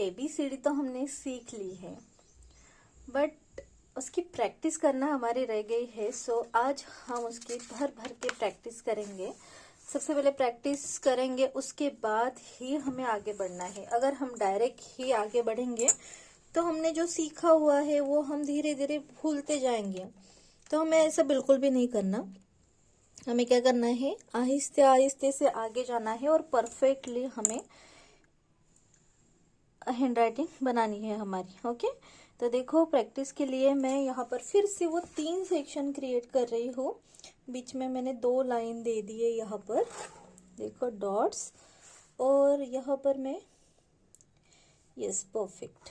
ABCD तो हमने सीख ली है, बट उसकी प्रैक्टिस करना हमारी रह गई है। सो आज हम उसकी भर भर के प्रैक्टिस करेंगे। सबसे पहले प्रैक्टिस करेंगे, उसके बाद ही हमें आगे बढ़ना है। अगर हम डायरेक्ट ही आगे बढ़ेंगे तो हमने जो सीखा हुआ है वो हम धीरे धीरे भूलते जाएंगे। तो हमें ऐसा बिल्कुल भी नहीं करना। हमें क्या करना है, आहिस्ते आहिस्ते से आगे जाना है और परफेक्टली हमें हैंड राइटिंग बनानी है हमारी। ओके, तो देखो प्रैक्टिस के लिए मैं यहाँ पर फिर से वो 3 सेक्शन क्रिएट कर रही हूँ। बीच में मैंने 2 लाइन दे दी है, यहाँ पर देखो डॉट्स, और यहाँ पर मैं यस परफेक्ट,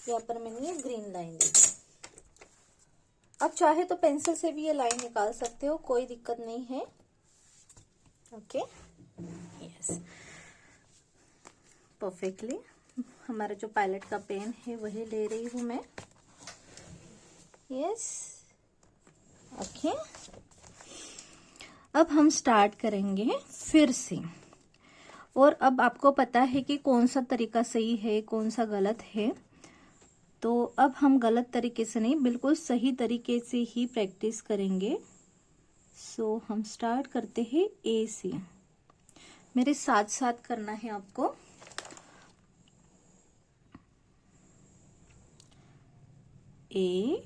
यहाँ पर मैंने ये ग्रीन लाइन दी। अब चाहे तो पेंसिल से भी ये लाइन निकाल सकते हो, कोई दिक्कत नहीं है। Okay, yes perfectly. हमारा जो पायलट का पेन है वही ले रही हूँ मैं। यस ओके, अब हम स्टार्ट करेंगे फिर से। और अब आपको पता है कि कौन सा तरीका सही है, कौन सा गलत है। तो अब हम गलत तरीके से नहीं, बिल्कुल सही तरीके से ही प्रैक्टिस करेंगे। सो हम स्टार्ट करते हैं ए से। मेरे साथ साथ करना है आपको। ए,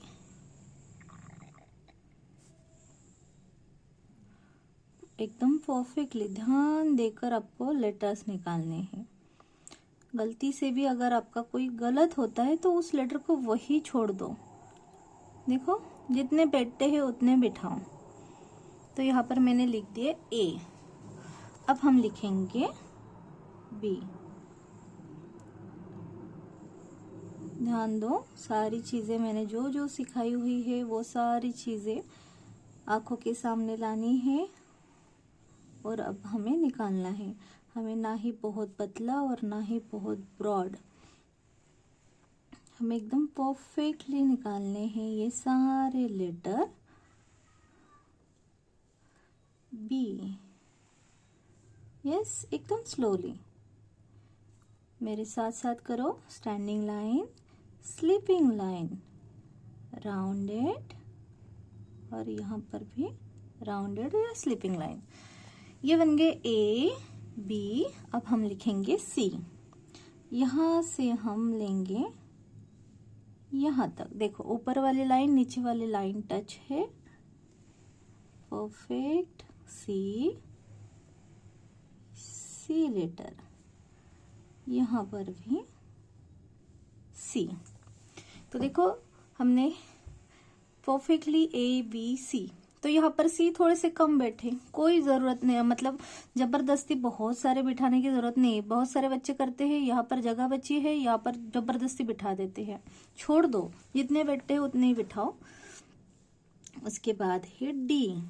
एकदम परफेक्टली ध्यान देकर आपको लेटर्स निकालने हैं। गलती से भी अगर आपका कोई गलत होता है तो उस लेटर को वही छोड़ दो। देखो जितने बैठते हैं उतने बिठाओ। तो यहाँ पर मैंने लिख दिया ए। अब हम लिखेंगे बी। ध्यान दो, सारी चीजें मैंने जो जो सिखाई हुई है वो सारी चीजें आंखों के सामने लानी है। और अब हमें निकालना है। हमें ना ही बहुत पतला और ना ही बहुत ब्रॉड, हमें एकदम परफेक्टली निकालने हैं ये सारे लेटर बी। यस, एकदम स्लोली मेरे साथ साथ करो। Standing line, sleeping line, rounded, और यहाँ पर भी राउंडेड या स्लीपिंग लाइन। ये बन गए ए बी। अब हम लिखेंगे सी। यहाँ से हम लेंगे यहाँ तक। देखो ऊपर वाली लाइन नीचे वाली लाइन टच है, परफेक्ट। सी, सी लेटर, यहाँ पर भी सी। तो देखो हमने परफेक्टली ए बी सी। तो यहाँ पर सी थोड़े से कम बैठे, कोई जरूरत नहीं, मतलब जबरदस्ती बहुत सारे बिठाने की जरूरत नहीं है। बहुत सारे बच्चे करते हैं, यहाँ पर जगह बची है, यहाँ पर जबरदस्ती बिठा देते हैं। छोड़ दो, जितने बैठते हैं उतने ही बिठाओ। उसके बाद है डी,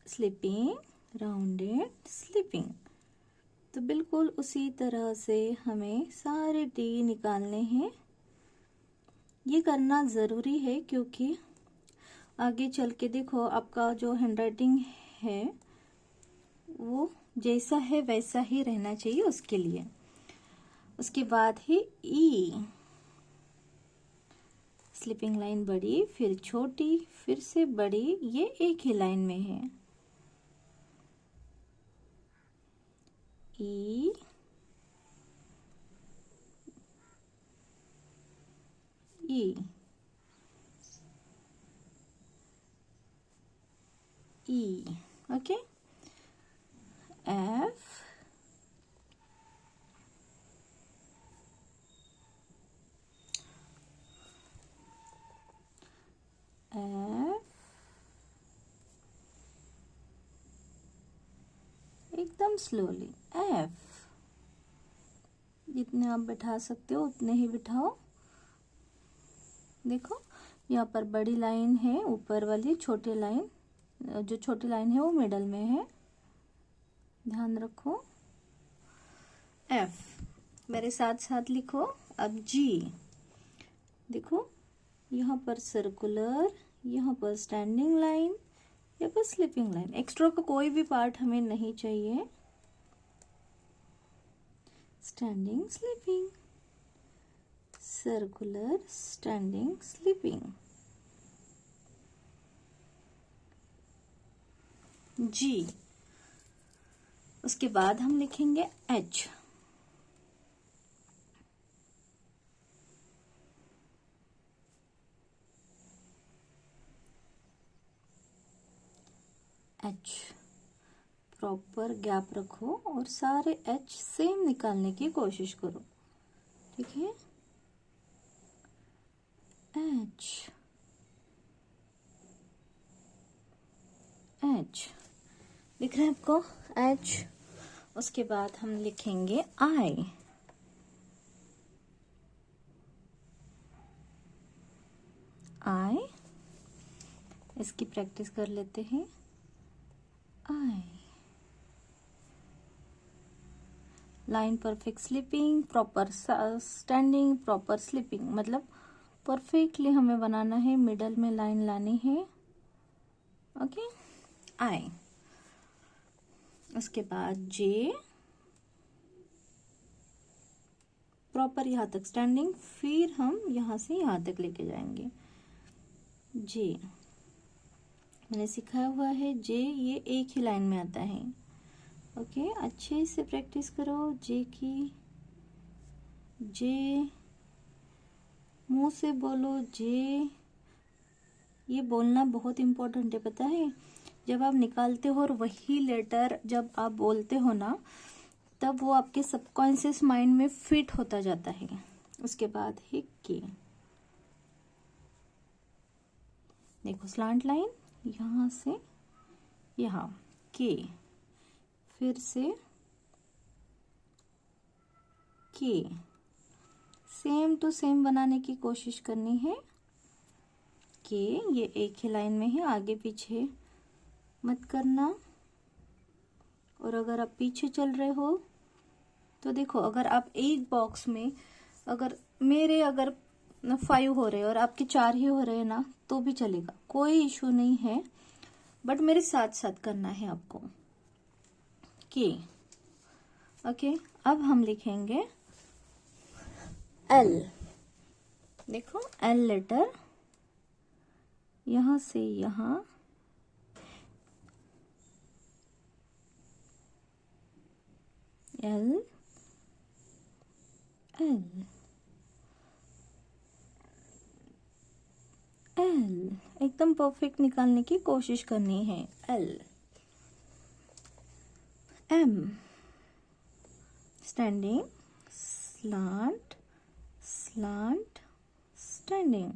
स्लीपिंग, राउंडेड, स्लीपिंग। तो बिल्कुल उसी तरह से हमें सारे डी निकालने हैं। ये करना जरूरी है क्योंकि आगे चल के देखो आपका जो हैंडराइटिंग है वो जैसा है वैसा ही रहना चाहिए उसके लिए। उसके बाद है ई, स्लीपिंग लाइन बड़ी, फिर छोटी, फिर से बड़ी, ये एक ही लाइन में है। ई, ई, ई, ओके। एफ, एफ, एकदम स्लोली एफ। जितने आप बिठा सकते हो उतने ही बिठाओ। देखो यहाँ पर बड़ी लाइन है ऊपर वाली, छोटी लाइन, जो छोटी लाइन है वो मिडल में है, ध्यान रखो। एफ, मेरे साथ साथ लिखो। अब जी, देखो यहाँ पर सर्कुलर, यहाँ पर स्टैंडिंग लाइन, यहाँ पर स्लीपिंग लाइन। एक्स्ट्रा का कोई भी पार्ट हमें नहीं चाहिए। standing sleeping, circular standing sleeping. G, उसके बाद हम लिखेंगे H, H प्रॉपर गैप रखो और सारे H सेम निकालने की कोशिश करो, ठीक है। H, H दिख रहा है आपको, H। उसके बाद हम लिखेंगे I, I, इसकी प्रैक्टिस कर लेते हैं। I, line perfect sleeping, proper standing, proper sleeping, मतलब परफेक्टली हमें बनाना है, मिडल में लाइन लानी है, ओके। I, उसके बाद J, प्रॉपर यहाँ तक स्टैंडिंग, फिर हम यहाँ से यहाँ तक लेके जाएंगे। J मैंने सिखाया हुआ है, J ये एक ही लाइन में आता है, ओके। अच्छे से प्रैक्टिस करो J की। J मुंह से बोलो J, ये बोलना बहुत इम्पोर्टेंट है, पता है। जब आप निकालते हो और वही लेटर जब आप बोलते हो ना, तब वो आपके सबकॉन्शियस माइंड में फिट होता जाता है। उसके बाद है K, देखो स्लांट लाइन यहाँ से यहाँ, K, फिर से K, सेम टू सेम बनाने की कोशिश करनी है। K ये एक ही लाइन में है, आगे पीछे मत करना। और अगर आप पीछे चल रहे हो तो देखो, अगर आप एक बॉक्स में अगर 5 हो रहे हैं और आपके 4 ही हो रहे हैं ना, तो भी चलेगा, कोई इशू नहीं है, बट मेरे साथ साथ करना है आपको। K, okay. अब हम लिखेंगे L, देखो L लेटर यहां से यहां, L, L, L, एकदम परफेक्ट निकालने की कोशिश करनी है। L, M, standing, slant, slant, standing.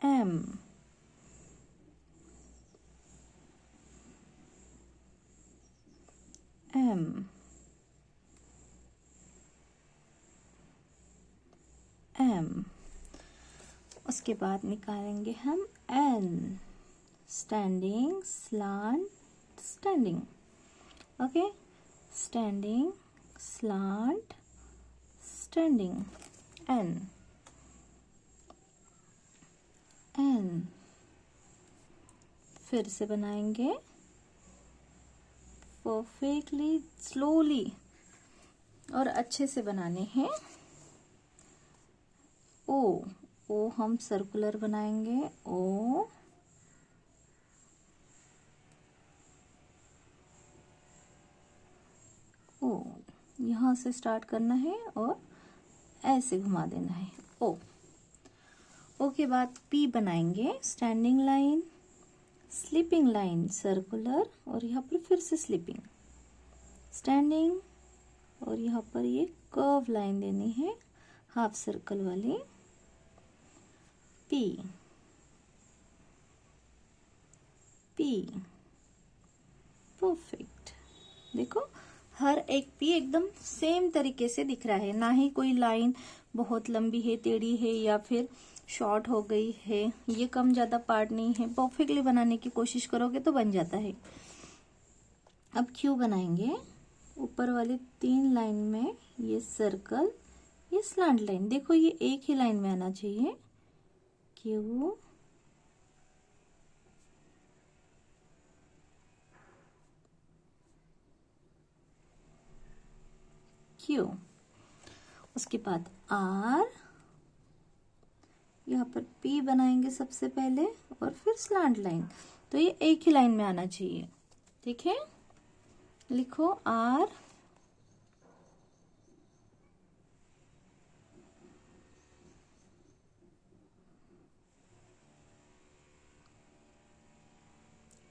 M, M, M, उसके बाद निकालेंगे हम N, standing, slant, standing, okay. Standing, slant, standing, N, N, फिर से बनाएंगे परफेक्टली, स्लोली और अच्छे से बनाने हैं। O, O हम सर्कुलर बनाएंगे, O, O यहाँ से स्टार्ट करना है और ऐसे घुमा देना है, O। O के बाद P बनाएंगे, standing line, sleeping line, circular, और यहाँ पर फिर से स्लीपिंग, स्टैंडिंग, और यहाँ पर ये कर्व लाइन देनी है हाफ सर्कल वाली। P, P, perfect. देखो हर एक P एकदम सेम तरीके से दिख रहा है, ना ही कोई लाइन बहुत लंबी है, टेढ़ी है, या फिर शॉर्ट हो गई है, ये कम ज्यादा पार्ट नहीं है। परफेक्टली बनाने की कोशिश करोगे तो बन जाता है। अब Q बनाएंगे, ऊपर वाली 3 लाइन में ये सर्कल, ये स्लांट लाइन, देखो ये एक ही लाइन में आना चाहिए। Q, क्यू, उसके बाद आर, यहाँ पर पी बनाएंगे सबसे पहले और फिर स्लैंट लाइन। तो ये एक ही लाइन में आना चाहिए, ठीक है। लिखो आर,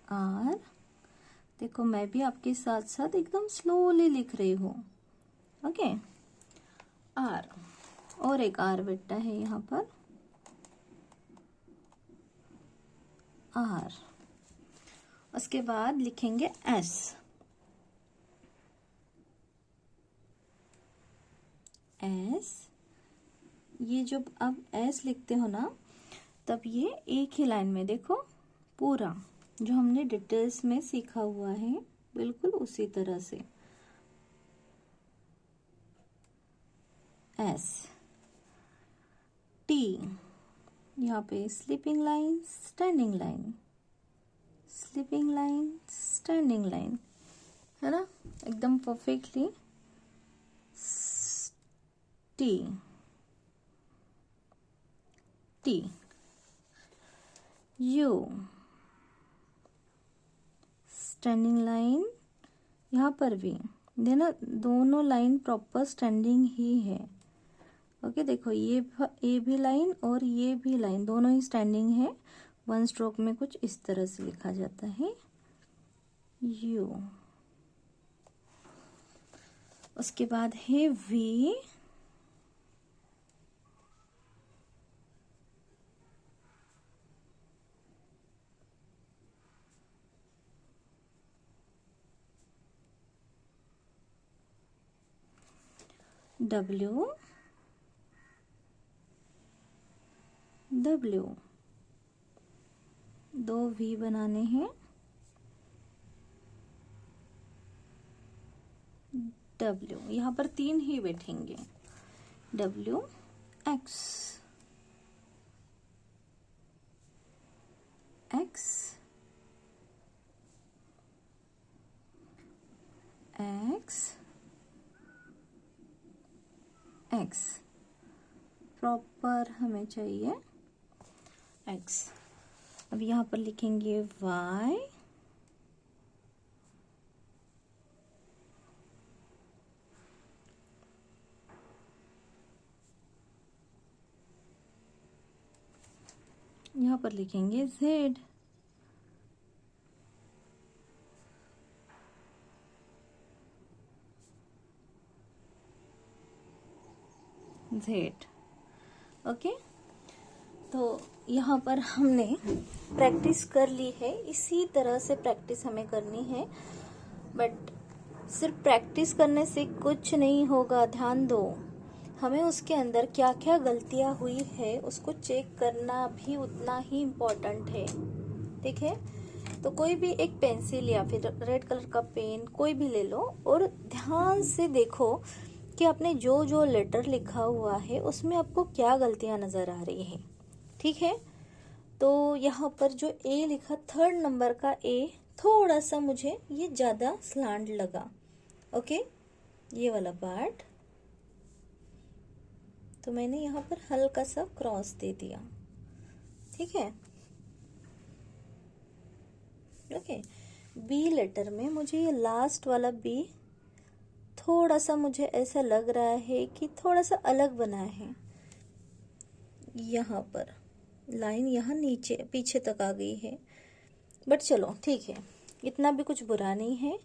आर, देखो मैं भी आपके साथ साथ एकदम स्लोली लिख रही हूँ, ओके। आर और एक आर बेटा है यहाँ पर, आर। उसके बाद लिखेंगे एस, एस। ये जब अब एस लिखते हो ना, तब ये एक ही लाइन में देखो, पूरा जो हमने डिटेल्स में सीखा हुआ है बिल्कुल उसी तरह से। एस, टी, यहाँ पे sleeping line, standing line, sleeping line, standing line, है ना, एकदम perfectly. T, T, you, standing line, यहाँ पर भी देना, दोनों लाइन प्रॉपर स्टैंडिंग ही है, ओके। देखो ये भी लाइन और ये भी लाइन दोनों ही स्टैंडिंग है। वन स्ट्रोक में कुछ इस तरह से लिखा जाता है, यू। उसके बाद है वी, डब्ल्यू, डब्ल्यू, दो वी बनाने हैं, डब्ल्यू, यहाँ पर तीन ही बैठेंगे, W, x, x, x, x, proper हमें चाहिए एक्स। अब यहाँ पर लिखेंगे वाई, यहाँ पर लिखेंगे जेड, जेड, ओके। तो यहाँ पर हमने प्रैक्टिस कर ली है, इसी तरह से प्रैक्टिस हमें करनी है। बट सिर्फ प्रैक्टिस करने से कुछ नहीं होगा, ध्यान दो, हमें उसके अंदर क्या क्या गलतियाँ हुई है उसको चेक करना भी उतना ही इम्पोर्टेंट है, ठीक है। तो कोई भी एक पेंसिल या फिर रेड कलर का पेन कोई भी ले लो और ध्यान से देखो कि आपने जो जो लेटर लिखा हुआ है उसमें आपको क्या गलतियां नजर आ रही है, ठीक है। तो यहाँ पर जो ए लिखा, थर्ड नंबर का ए, थोड़ा सा मुझे ये ज्यादा स्लांट लगा, ओके, ये वाला पार्ट। तो मैंने यहाँ पर हल्का सा क्रॉस दे दिया, ठीक है, ओके। बी लेटर में मुझे ये लास्ट वाला बी थोड़ा सा मुझे ऐसा लग रहा है कि थोड़ा सा अलग बना है, यहाँ पर लाइन यहाँ नीचे पीछे तक आ गई है, बट चलो ठीक है, इतना भी कुछ बुरा नहीं है।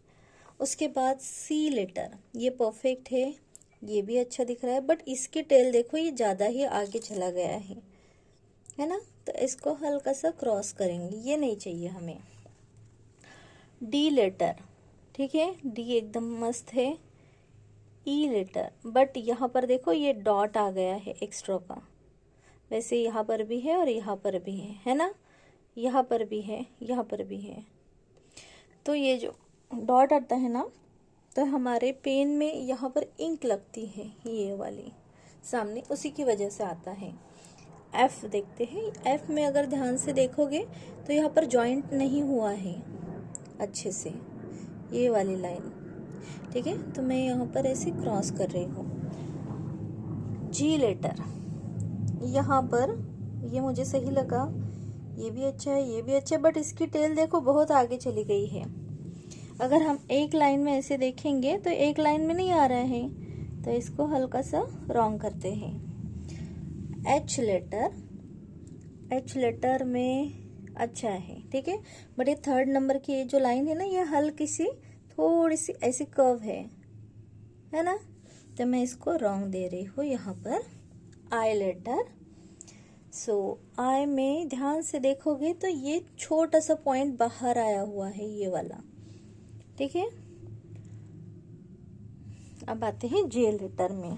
उसके बाद सी लेटर, ये परफेक्ट है, ये भी अच्छा दिख रहा है, बट इसकी टेल देखो ये ज़्यादा ही आगे चला गया है ना। तो इसको हल्का सा क्रॉस करेंगे, ये नहीं चाहिए हमें। डी लेटर, ठीक है, डी एकदम मस्त है। ई लेटर, बट यहाँ पर देखो ये डॉट आ गया है एक्स्ट्रा का, वैसे यहाँ पर भी है और यहाँ पर भी है ना, यहाँ पर भी है, यहाँ पर भी है। तो ये जो डॉट आता है ना, तो हमारे पेन में यहाँ पर इंक लगती है ये वाली सामने, उसी की वजह से आता है। एफ देखते हैं, एफ में अगर ध्यान से देखोगे तो यहाँ पर जॉइंट नहीं हुआ है अच्छे से, ये वाली लाइन ठीक है। तो मैं यहाँ पर ऐसे क्रॉस कर रही हूँ। जी लेटर यहाँ पर, ये मुझे सही लगा, ये भी अच्छा है, ये भी अच्छा है, बट इसकी टेल देखो बहुत आगे चली गई है। अगर हम एक लाइन में ऐसे देखेंगे तो एक लाइन में नहीं आ रहा है, तो इसको हल्का सा रॉन्ग करते हैं। एच लेटर में अच्छा है, ठीक है, बट ये थर्ड नंबर की ये जो लाइन है ना, ये हल्की सी थोड़ी सी ऐसी कर्व है ना, तो मैं इसको रॉन्ग दे रही हूँ यहाँ पर। आई लेटर, सो आई में ध्यान से देखोगे तो ये छोटा सा पॉइंट बाहर आया हुआ है, ये वाला, ठीक है। अब आते हैं जे लेटर में।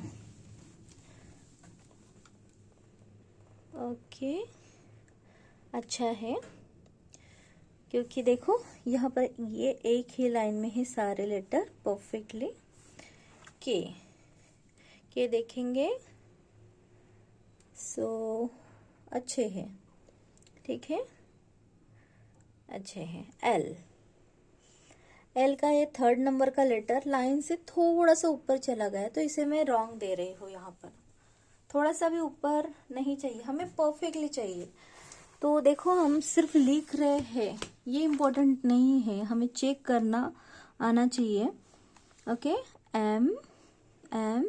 ओके, अच्छा है, क्योंकि देखो यहाँ पर ये एक ही लाइन में है सारे लेटर परफेक्टली। के देखेंगे, सो अच्छे हैं, ठीक है, अच्छे हैं। एल का ये थर्ड नंबर का लेटर लाइन से थोड़ा सा ऊपर चला गया, तो इसे मैं रॉन्ग दे रही हूँ यहाँ पर। थोड़ा सा भी ऊपर नहीं चाहिए, हमें परफेक्टली चाहिए। तो देखो हम सिर्फ लिख रहे हैं, ये इम्पोर्टेंट नहीं है, हमें चेक करना आना चाहिए। Okay, M M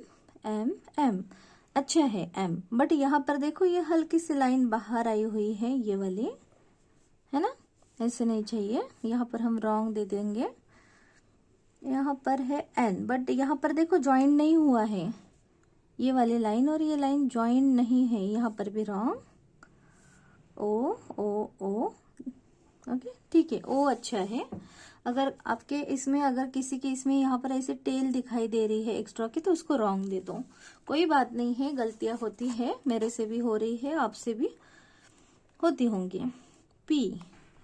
M M, अच्छा है एम, बट यहाँ पर देखो ये हल्की सी लाइन बाहर आई हुई है, ये वाली, है ना, ऐसे नहीं चाहिए, यहाँ पर हम रॉन्ग दे देंगे। यहाँ पर है एन, बट यहाँ पर देखो ज्वाइन नहीं हुआ है, ये वाली लाइन और ये लाइन ज्वाइन नहीं है, यहाँ पर भी रॉन्ग। ओ ओ ओ, ओके, ठीक है, ओ अच्छा है। अगर आपके इसमें, अगर किसी के इसमें यहाँ पर ऐसे टेल दिखाई दे रही है एक्स्ट्रा की, तो उसको रॉन्ग दे दो, कोई बात नहीं है, गलतियां होती है, मेरे से भी हो रही है, आपसे भी होती होंगी। पी,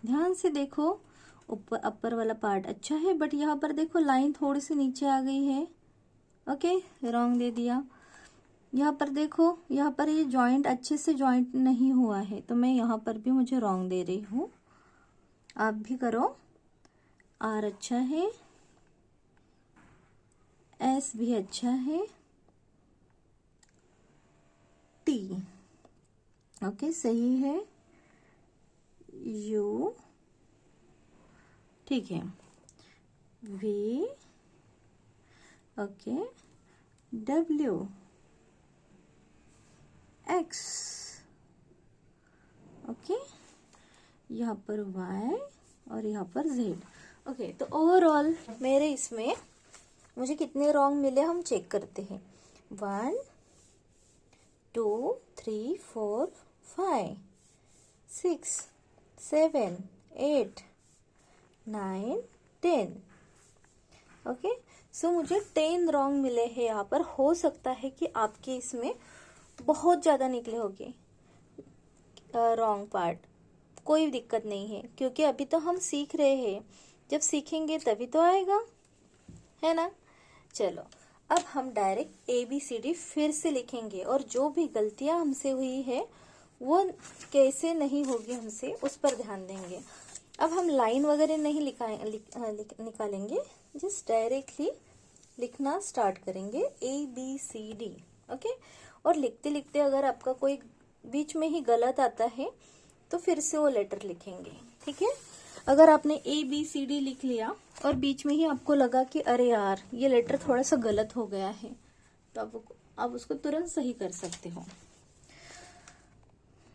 ध्यान से देखो, ऊपर अपर वाला पार्ट अच्छा है, बट यहाँ पर देखो लाइन थोड़ी सी नीचे आ गई है, ओके, रॉन्ग दे दिया। यहाँ पर देखो, यहाँ पर ये जॉइंट अच्छे से जॉइंट नहीं हुआ है, तो मैं यहाँ पर भी मुझे रॉन्ग दे रही हूँ, आप भी करो। आर अच्छा है, एस भी अच्छा है, टी ओके सही है, यू ठीक है, V okay, W, X okay, यहाँ पर वाई और यहाँ पर जेड। ओके, तो ओवरऑल मेरे इसमें मुझे कितने रॉन्ग मिले हम चेक करते हैं। 1 2 3 4 5 6 7 8 9 10। ओके, सो मुझे 10 रॉन्ग मिले हैं यहाँ पर। हो सकता है कि आपके इसमें बहुत ज़्यादा निकले होंगे रॉन्ग पार्ट, कोई दिक्कत नहीं है, क्योंकि अभी तो हम सीख रहे हैं, जब सीखेंगे तभी तो आएगा, है ना। चलो, अब हम डायरेक्ट ABCD फिर से लिखेंगे, और जो भी गलतियां हमसे हुई है वो कैसे नहीं होगी हमसे, उस पर ध्यान देंगे। अब हम लाइन वगैरह नहीं निकालेंगे, जस्ट डायरेक्टली लिखना स्टार्ट करेंगे ABCD। ओके, और लिखते लिखते अगर आपका कोई बीच में ही गलत आता है तो फिर से वो लेटर लिखेंगे, ठीक है। अगर आपने ABCD लिख लिया और बीच में ही आपको लगा कि अरे यार ये लेटर थोड़ा सा गलत हो गया है, तो आप उसको तुरंत सही कर सकते हो।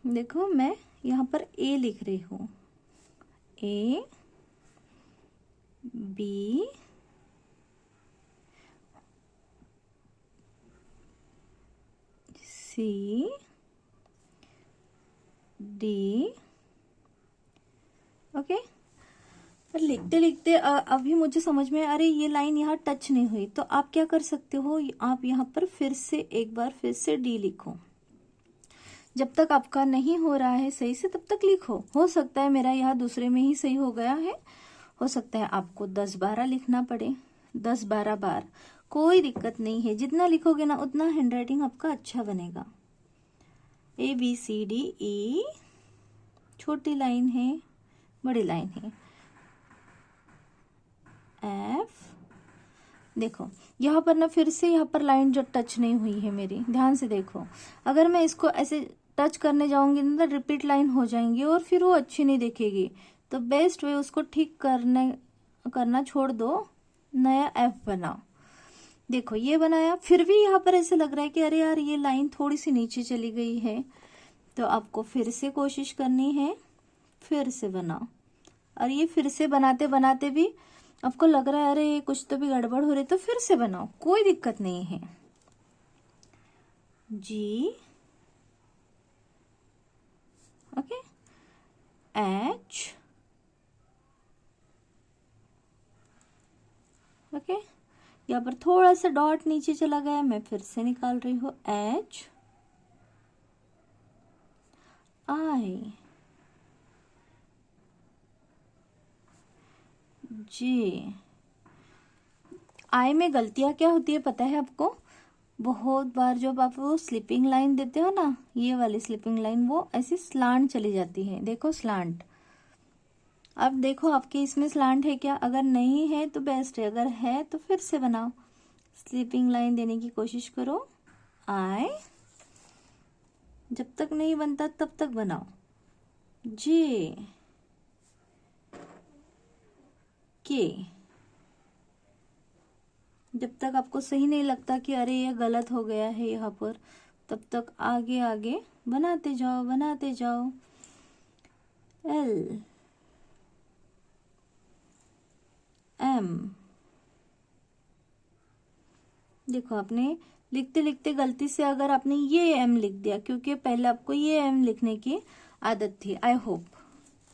देखो मैं यहाँ पर A लिख रही हूँ, A B C D okay. पर लिखते लिखते अभी मुझे समझ में, अरे ये लाइन यहाँ टच नहीं हुई, तो आप क्या कर सकते हो, आप यहाँ पर फिर से एक बार फिर से D लिखो। जब तक आपका नहीं हो रहा है सही से तब तक लिखो। हो सकता है मेरा यहाँ दूसरे में ही सही हो गया है, हो सकता है आपको 10-12 लिखना पड़े, 10-12 बार, कोई दिक्कत नहीं है। जितना लिखोगे ना उतना हैंडराइटिंग आपका अच्छा बनेगा। ABCDE, छोटी लाइन है, बड़ी लाइन है, F देखो यहाँ पर ना फिर से यहाँ पर लाइन जो टच नहीं हुई है मेरी, ध्यान से देखो। अगर मैं इसको ऐसे टच करने जाऊंगी ना तो रिपीट लाइन हो जाएंगी और फिर वो अच्छी नहीं दिखेगी। तो बेस्ट वे उसको ठीक करना छोड़ दो, नया एफ बनाओ। देखो ये बनाया, फिर भी यहाँ पर ऐसे लग रहा है कि अरे यार ये लाइन थोड़ी सी नीचे चली गई है। तो आपको फिर से कोशिश करनी है, फिर से बनाओ। और ये फिर से बनाते बनाते भी आपको लग रहा है अरे कुछ तो भी गड़बड़ हो रही, तो फिर से बनाओ, कोई दिक्कत नहीं है। जी, ओके, एच, ओके। यहाँ पर थोड़ा सा डॉट नीचे चला गया, मैं फिर से निकाल रही हूँ, एच आई जे। आई में गलतियां क्या होती है पता है आपको? बहुत बार जब आप वो स्लिपिंग लाइन देते हो ना, ये वाली स्लिपिंग लाइन, वो ऐसी स्लांट चली जाती है। देखो स्लांट, अब देखो आपके इसमें स्लांट है क्या? अगर नहीं है तो बेस्ट है, अगर है तो फिर से बनाओ, स्लिपिंग लाइन देने की कोशिश करो। आई, जब तक नहीं बनता तब तक बनाओ। जे, के, जब तक आपको सही नहीं लगता कि अरे ये गलत हो गया है यहाँ पर, तब तक आगे आगे बनाते जाओ, बनाते जाओ। एल, एम, देखो आपने लिखते लिखते गलती से अगर आपने ये एम लिख दिया, क्योंकि पहले आपको ये एम लिखने की आदत थी, आई होप,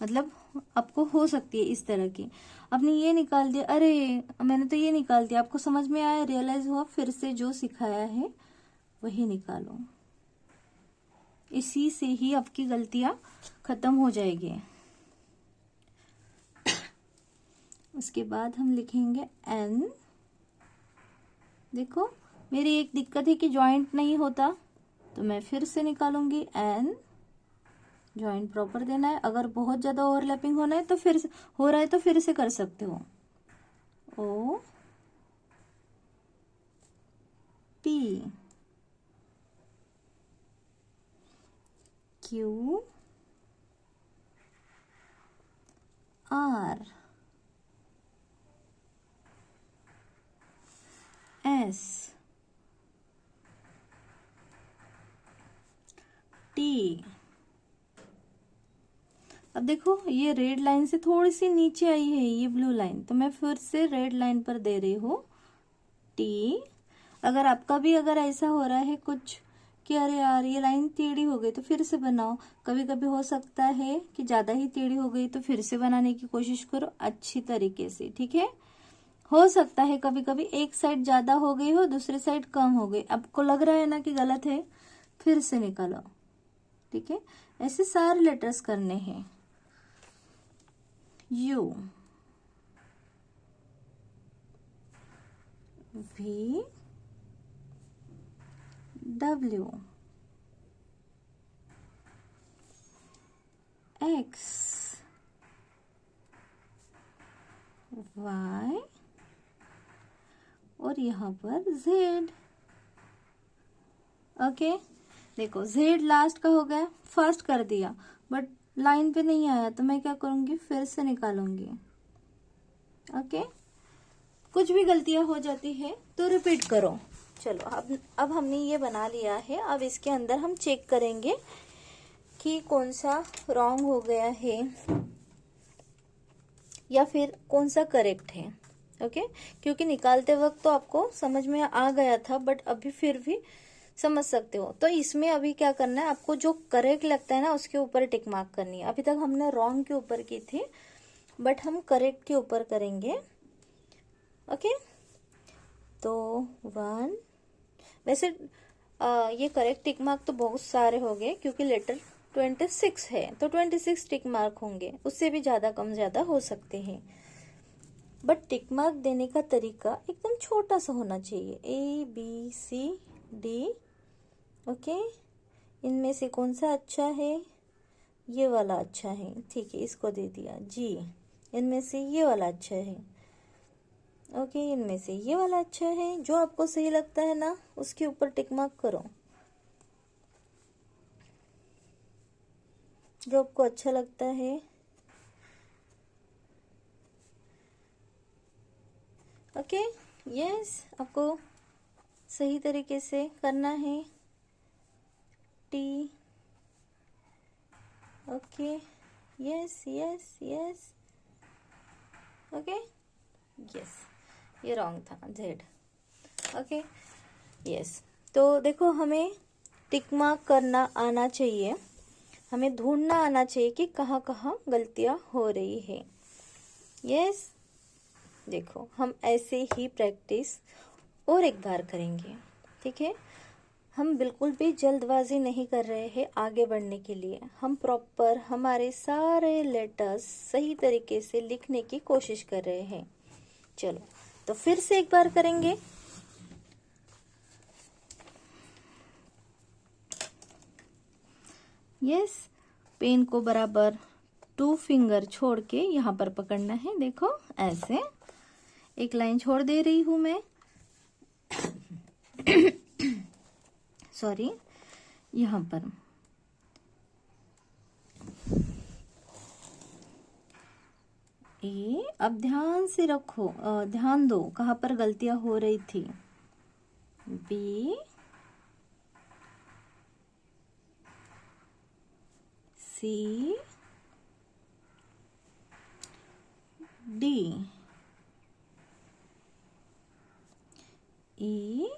मतलब आपको हो सकती है इस तरह की, आपने ये निकाल दिया, अरे मैंने तो ये निकाल दिया, आपको समझ में आया, रियलाइज हुआ, फिर से जो सिखाया है वही निकालो। इसी से ही आपकी गलतियां खत्म हो जाएगी। उसके बाद हम लिखेंगे एन। देखो मेरी एक दिक्कत है कि जॉइंट नहीं होता, तो मैं फिर से निकालूंगी एन, जॉइंट प्रॉपर देना है। अगर बहुत ज्यादा ओवरलैपिंग होना है तो फिर से हो रहा है तो फिर से कर सकते हो। O P, Q, R, S, T. अब देखो ये रेड लाइन से थोड़ी सी नीचे आई है ये ब्लू लाइन, तो मैं फिर से रेड लाइन पर दे रही हूँ टी। अगर आपका भी अगर ऐसा हो रहा है कुछ कि अरे यार ये लाइन टेढ़ी हो गई, तो फिर से बनाओ। कभी कभी हो सकता है कि ज्यादा ही टेढ़ी हो गई, तो फिर से बनाने की कोशिश करो अच्छी तरीके से, ठीक है। हो सकता है कभी कभी एक साइड ज्यादा हो गई हो, दूसरी साइड कम हो गई, आपको लग रहा है ना कि गलत है, फिर से निकालो, ठीक है। ऐसे सारे लेटर्स करने हैं। U, V, W, X, Y, और यहाँ पर जेड। ओके, देखो जेड लास्ट का हो गया, फर्स्ट कर दिया बट लाइन पे नहीं आया, तो मैं क्या करूंगी, फिर से निकालूंगी। ओके, कुछ भी गलतियां हो जाती है तो रिपीट करो। चलो अब हमने ये बना लिया है। अब इसके अंदर हम चेक करेंगे कि कौन सा रॉन्ग हो गया है या फिर कौन सा करेक्ट है। ओके, क्योंकि निकालते वक्त तो आपको समझ में आ गया था, बट अभी फिर भी समझ सकते हो। तो इसमें अभी क्या करना है, आपको जो करेक्ट लगता है ना उसके ऊपर टिक मार्क करनी है। अभी तक हमने रॉन्ग के ऊपर की थी, बट हम करेक्ट के ऊपर करेंगे। ओके, तो 1, वैसे ये करेक्ट टिक मार्क तो बहुत सारे हो गए, क्योंकि लेटर 26 है, तो 26 टिक मार्क होंगे, उससे भी ज्यादा कम ज्यादा हो सकते हैं। बट टिक मार्क देने का तरीका एकदम छोटा सा होना चाहिए, ABCD। ओके, इनमें से कौन सा अच्छा है, ये वाला अच्छा है, ठीक है, इसको दे दिया। जी, इनमें से ये वाला अच्छा है। ओके, इनमें से ये वाला अच्छा है। जो आपको सही लगता है ना उसके ऊपर टिक मार्क करो, जो आपको अच्छा लगता है। ओके, यस, आपको सही तरीके से करना है। T, okay, yes yes yes, okay, yes, ये रॉन्ग था, जेड। Okay, yes. तो देखो, हमें टिक मार्क करना आना चाहिए, हमें ढूंढना आना चाहिए कि कहाँ कहाँ गलतियाँ हो रही है। यस, देखो हम ऐसे ही प्रैक्टिस और एक बार करेंगे, ठीक है। हम बिल्कुल भी जल्दबाजी नहीं कर रहे हैं आगे बढ़ने के लिए। हम प्रॉपर हमारे सारे लेटर्स सही तरीके से लिखने की कोशिश कर रहे हैं। चलो, तो फिर से एक बार करेंगे। यस, पेन को बराबर 2 फिंगर छोड़ के यहाँ पर पकड़ना है। देखो ऐसे एक लाइन छोड़ दे रही हूं मैं। सॉरी, यहाँ पर ए, अब ध्यान से रखो, ध्यान दो कहाँ पर गलतियां हो रही थी। B, C, D, E,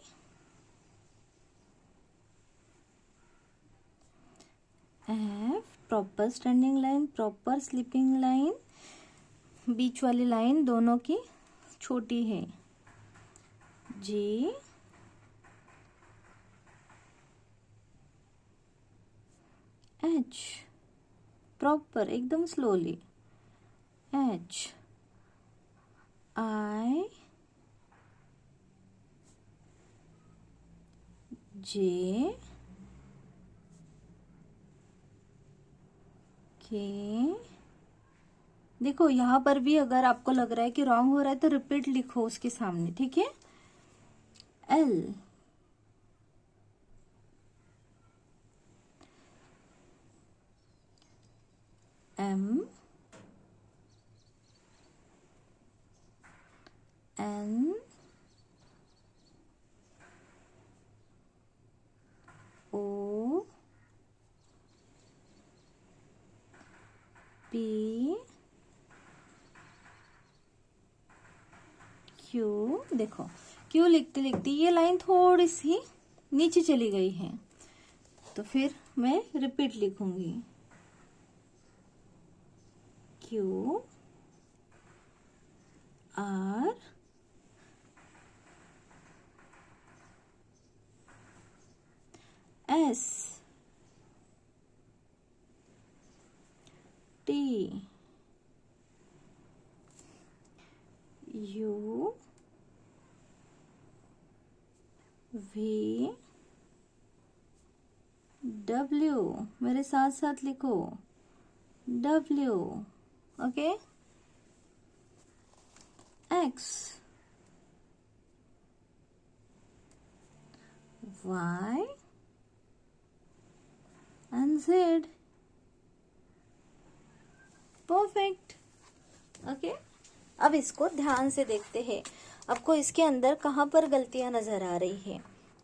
F, proper standing line, proper sleeping line, बीच वाली लाइन दोनों की छोटी है। जी, एच, प्रॉपर एकदम slowly. H, I, J, K. देखो यहाँ पर भी अगर आपको लग रहा है कि रॉन्ग हो रहा है तो रिपीट लिखो उसके सामने, ठीक है। एल, एम, एन, ओ, पी, क्यू। देखो क्यू लिखते लिखते ये लाइन थोड़ी सी नीचे चली गई है, तो फिर मैं रिपीट लिखूंगी। Q, R, S, T, U, V, W. मेरे साथ साथ लिखो, W. Okay, X, Y and Z. Perfect. Okay, अब इसको ध्यान से देखते हैं, आपको इसके अंदर कहाँ पर गलतियां नजर आ रही है।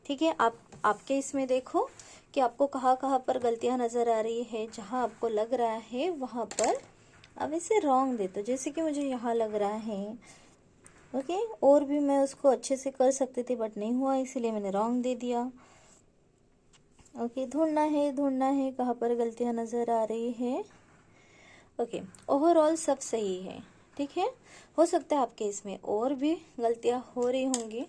ठीक है, आपके इसमें देखो कि आपको कहाँ कहाँ पर गलतियां नजर आ रही है। जहां आपको लग रहा है वहां पर अब इसे रॉन्ग दे दो, जैसे कि मुझे यहाँ लग रहा है। ओके, और भी मैं उसको अच्छे से कर सकती थी बट नहीं हुआ, इसीलिए मैंने रॉन्ग दे दिया। ओके, ढूंढना है कहाँ पर गलतियां नजर आ रही है। ओके, ओवरऑल सब सही है, ठीक है। हो सकता है आपके इसमें और भी गलतियां हो रही होंगी,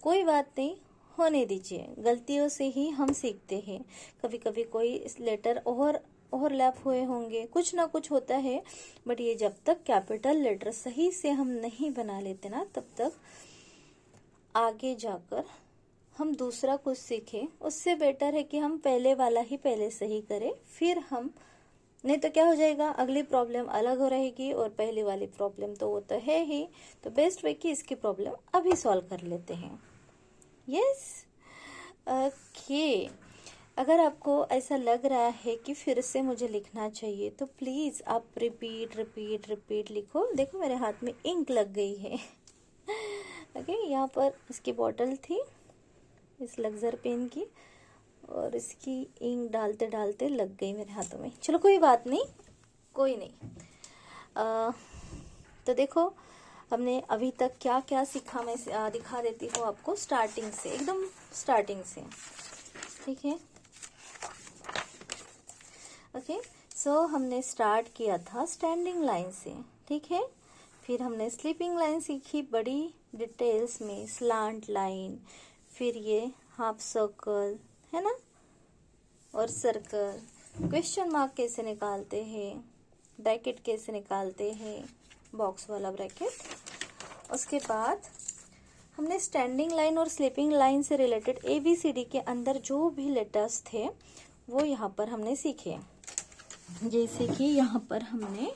कोई बात नहीं, होने दीजिए। गलतियों से ही हम सीखते हैं। कभी कभी कोई लेटर ओवरलैप हुए होंगे, कुछ ना कुछ होता है, बट ये जब तक कैपिटल लेटर सही से हम नहीं बना लेते ना, तब तक आगे जाकर हम दूसरा कुछ सीखें, उससे बेटर है कि हम पहले वाला ही पहले सही करें, फिर हम नहीं तो क्या हो जाएगा, अगली प्रॉब्लम अलग हो रहेगी और पहली वाली प्रॉब्लम तो वो तो है ही। तो बेस्ट वे कि इसकी प्रॉब्लम अभी सॉल्व कर लेते हैं। Yes, okay. अगर आपको ऐसा लग रहा है कि फिर से मुझे लिखना चाहिए तो प्लीज़ आप रिपीट रिपीट रिपीट लिखो। देखो मेरे हाथ में इंक लग गई है। ओके, यहाँ पर इसकी बॉटल थी इस लग्जर पेन की, और इसकी इंक डालते डालते लग गई मेरे हाथों में। चलो कोई बात नहीं, कोई नहीं। तो देखो हमने अभी तक क्या क्या सीखा, मैं दिखा देती हूँ आपको स्टार्टिंग से, एकदम स्टार्टिंग से। ठीक है, ओके। सो हमने स्टार्ट किया था स्टैंडिंग लाइन से, ठीक है। फिर हमने स्लीपिंग लाइन सीखी बड़ी डिटेल्स में, स्लांट लाइन, फिर ये हाफ सर्कल है ना, और सर्कल, क्वेश्चन मार्क कैसे निकालते हैं, ब्रैकेट कैसे निकालते हैं, बॉक्स वाला ब्रैकेट। उसके बाद हमने स्टैंडिंग लाइन और स्लीपिंग लाइन से रिलेटेड ABCD के अंदर जो भी लेटर्स थे वो यहाँ पर हमने सीखे। जैसे कि यहाँ पर हमने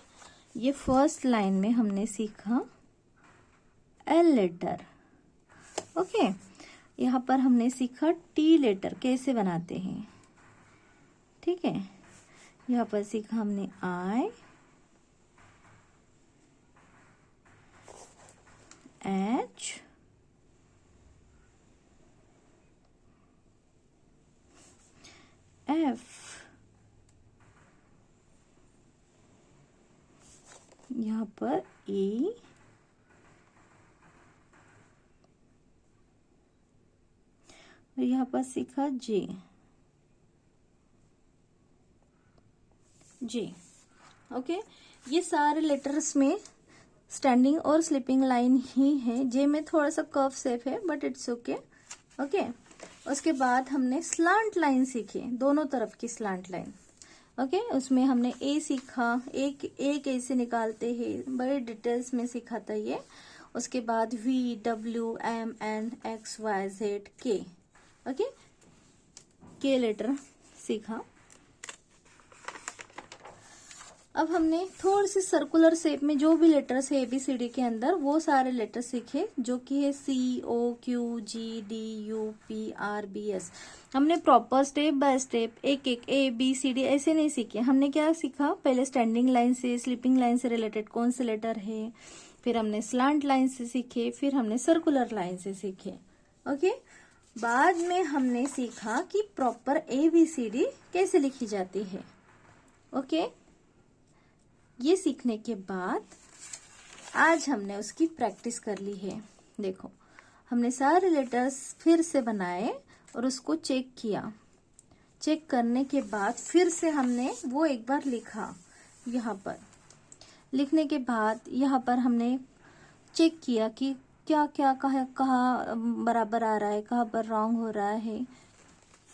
ये फर्स्ट लाइन में हमने सीखा L लेटर, ओके। यहाँ पर हमने सीखा T लेटर कैसे बनाते हैं, ठीक है। यहाँ पर सीखा हमने I, H, F, यहाँ पर E, और यहाँ पर सीखा J, ओके। ये सारे लेटर्स में स्टैंडिंग और स्लीपिंग लाइन ही है। जे में थोड़ा सा कर्व शेप है बट इट्स ओके, ओके। उसके बाद हमने स्लांट लाइन सीखी, दोनों तरफ की स्लांट लाइन, ओके। उसमें हमने ए सीखा, ए कैसे निकालते हैं बड़े डिटेल्स में सीखा था ये। उसके बाद VWMNXYZ के, ओके, के लेटर सीखा। अब हमने थोड़ी सी सर्कुलर शेप में जो भी लेटर्स है ABCD के अंदर वो सारे लेटर सीखे, जो कि है COQGDUPRBS। हमने प्रॉपर स्टेप बाय स्टेप एक एक ABCD ऐसे नहीं सीखे। हमने क्या सीखा, पहले स्टैंडिंग लाइन से स्लीपिंग लाइन से रिलेटेड कौन से लेटर है, फिर हमने स्लांट लाइन से सीखे, फिर हमने सर्कुलर लाइन से सीखे, ओके। बाद में हमने सीखा कि प्रॉपर ABCD कैसे लिखी जाती है, ओके। ये सीखने के बाद आज हमने उसकी प्रैक्टिस कर ली है। देखो हमने सारे लेटर्स फिर से बनाए और उसको चेक किया। चेक करने के बाद फिर से हमने वो एक बार लिखा। यहाँ पर लिखने के बाद यहाँ पर हमने चेक किया कि क्या क्या कहाँ बराबर आ रहा है, कहाँ पर रॉन्ग हो रहा है।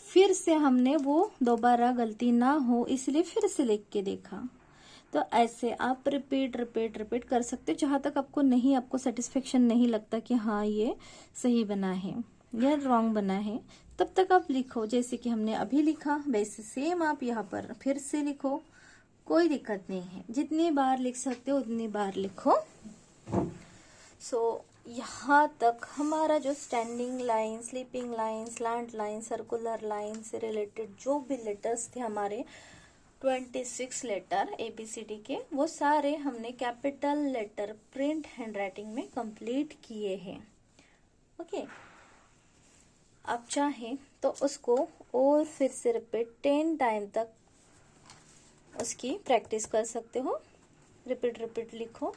फिर से हमने वो दोबारा गलती ना हो इसलिए फिर से लिख के देखा। तो ऐसे आप रिपीट रिपीट रिपीट कर सकते, जहां तक आपको सेटिस्फेक्शन नहीं लगता कि हाँ ये सही बना है या रॉन्ग बना है, तब तक आप लिखो। जैसे कि हमने अभी लिखा वैसे सेम आप यहाँ पर फिर से लिखो, कोई दिक्कत नहीं है। जितनी बार लिख सकते हो उतनी बार लिखो। सो यहाँ तक हमारा जो standing line, sleeping line, slant line, circular line से रिलेटेड जो भी लेटर्स थे हमारे 26 लेटर ABCD के, वो सारे हमने कैपिटल लेटर प्रिंट हैंडराइटिंग में कंप्लीट किए हैं, ओके। आप चाहें तो उसको और फिर से रिपीट 10 टाइम तक उसकी प्रैक्टिस कर सकते हो। रिपीट रिपीट लिखो,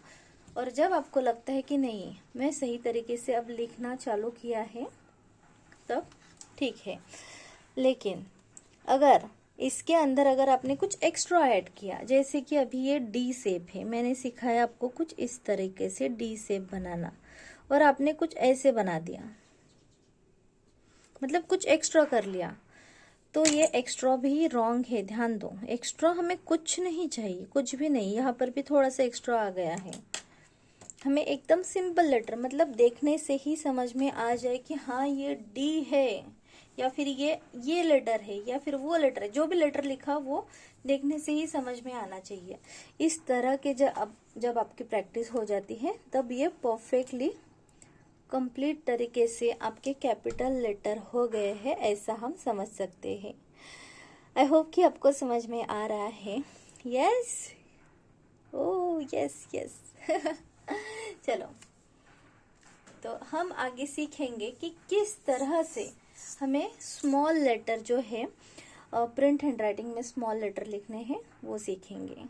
और जब आपको लगता है कि नहीं मैं सही तरीके से अब लिखना चालू किया है तब ठीक है। लेकिन अगर इसके अंदर अगर आपने कुछ एक्स्ट्रा ऐड किया, जैसे कि अभी ये डी शेप है, मैंने सिखाया आपको कुछ इस तरीके से डी शेप बनाना, और आपने कुछ ऐसे बना दिया, मतलब कुछ एक्स्ट्रा कर लिया, तो ये एक्स्ट्रा भी रॉन्ग है। ध्यान दो, एक्स्ट्रा हमें कुछ नहीं चाहिए, कुछ भी नहीं। यहाँ पर भी थोड़ा सा एक्स्ट्रा आ गया है। हमें एकदम सिंपल लेटर, मतलब देखने से ही समझ में आ जाए कि हाँ ये डी है, या फिर ये लेटर है या फिर वो लेटर है, जो भी लेटर लिखा वो देखने से ही समझ में आना चाहिए। इस तरह के जब आपकी प्रैक्टिस हो जाती है तब ये परफेक्टली कंप्लीट तरीके से आपके कैपिटल लेटर हो गए हैं, ऐसा हम समझ सकते हैं। आई होप कि आपको समझ में आ रहा है। Yes, oh yes yes. चलो, तो हम आगे सीखेंगे कि किस तरह से हमें स्मॉल लेटर जो है प्रिंट हैंडराइटिंग में स्मॉल लेटर लिखने हैं, वो सीखेंगे।